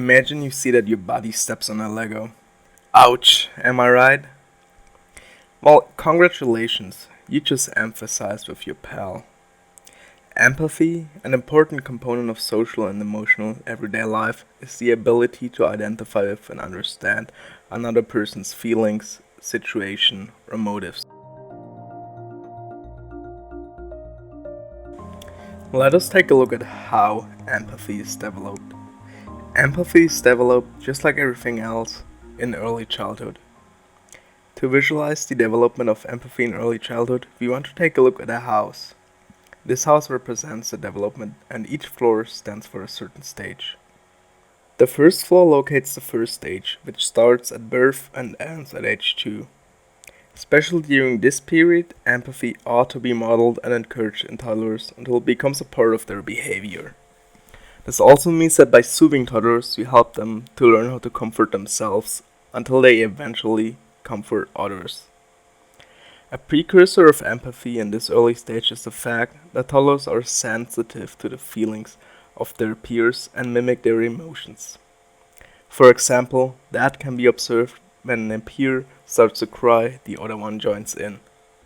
Imagine you see that your body steps on a Lego. Ouch, am I right? Well, congratulations, you just emphasized with your pal. Empathy, an important component of social and emotional everyday life, is the ability to identify with and understand another person's feelings, situation, or motives. Let us take a look at how empathy is developed. Empathy is developed, just like everything else, in early childhood. To visualize the development of empathy in early childhood, we want to take a look at a house. This house represents the development, and each floor stands for a certain stage. The first floor locates the first stage, which starts at birth and ends at age 2. Especially during this period, empathy ought to be modeled and encouraged in toddlers until it becomes a part of their behavior. This also means that by soothing toddlers, we help them to learn how to comfort themselves until they eventually comfort others. A precursor of empathy in this early stage is the fact that toddlers are sensitive to the feelings of their peers and mimic their emotions. For example, that can be observed when a peer starts to cry, the other one joins in.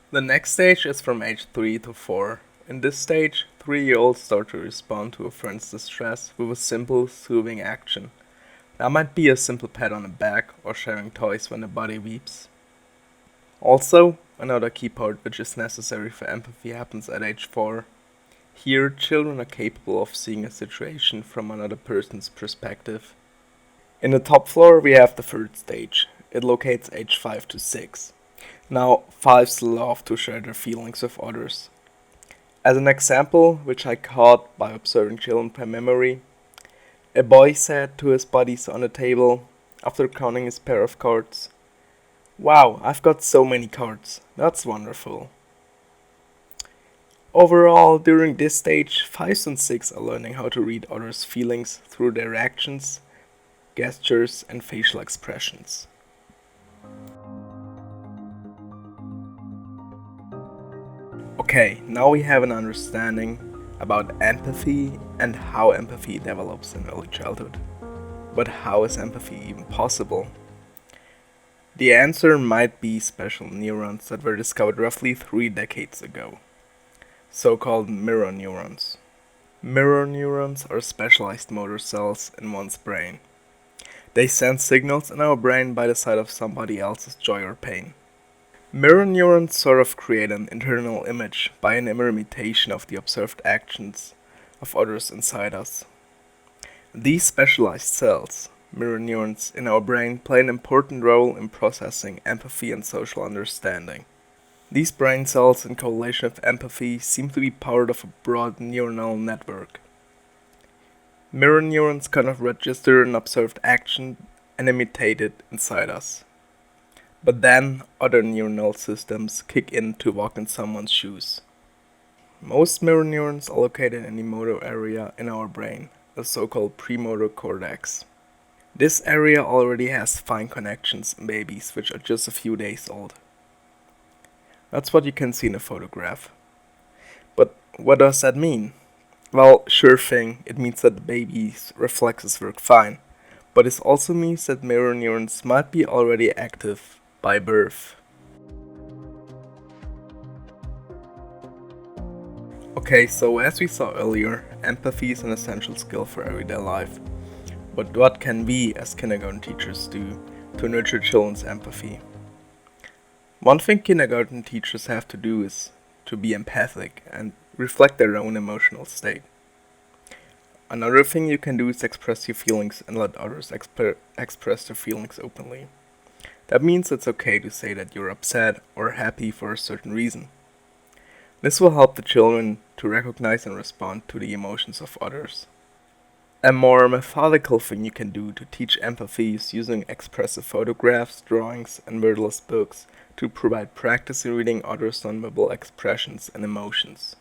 The next stage is from age 3 to 4. In this stage, 3-year-olds start to respond to a friend's distress with a simple, soothing action. That might be a simple pat on the back or sharing toys when the body weeps. Also, another key part which is necessary for empathy happens at age 4. Here, children are capable of seeing a situation from another person's perspective. In the top floor, we have the third stage. It locates age 5 to 6. Now, 5s love to share their feelings with others. As an example, which I caught by observing children by memory, a boy said to his buddies on the table, after counting his pair of cards, "Wow, I've got so many cards. That's wonderful." Overall, during this stage, 5s and 6 are learning how to read others' feelings through their actions, gestures, and facial expressions. Okay, now we have an understanding about empathy and how empathy develops in early childhood. But how is empathy even possible? The answer might be special neurons that were discovered roughly 3 decades ago, so-called mirror neurons. Mirror neurons are specialized motor cells in one's brain. They send signals in our brain by the side of somebody else's joy or pain. Mirror neurons sort of create an internal image by an imitation of the observed actions of others inside us. These specialized cells, mirror neurons in our brain, play an important role in processing empathy and social understanding. These brain cells in correlation with empathy seem to be part of a broad neuronal network. Mirror neurons kind of register an observed action and imitate it inside us. But then other neuronal systems kick in to walk in someone's shoes. Most mirror neurons are located in the motor area in our brain, the so-called premotor cortex. This area already has fine connections in babies which are just a few days old. That's what you can see in a photograph. But what does that mean? Well, sure thing, it means that the baby's reflexes work fine, but it also means that mirror neurons might be already active by birth. Okay, so as we saw earlier, empathy is an essential skill for everyday life. But what can we as kindergarten teachers do to nurture children's empathy? One thing kindergarten teachers have to do is to be empathic and reflect their own emotional state. Another thing you can do is express your feelings and let others express their feelings openly. That means it's okay to say that you're upset or happy for a certain reason. This will help the children to recognize and respond to the emotions of others. A more methodical thing you can do to teach empathy is using expressive photographs, drawings, and wordless books to provide practice in reading others' nonverbal expressions and emotions.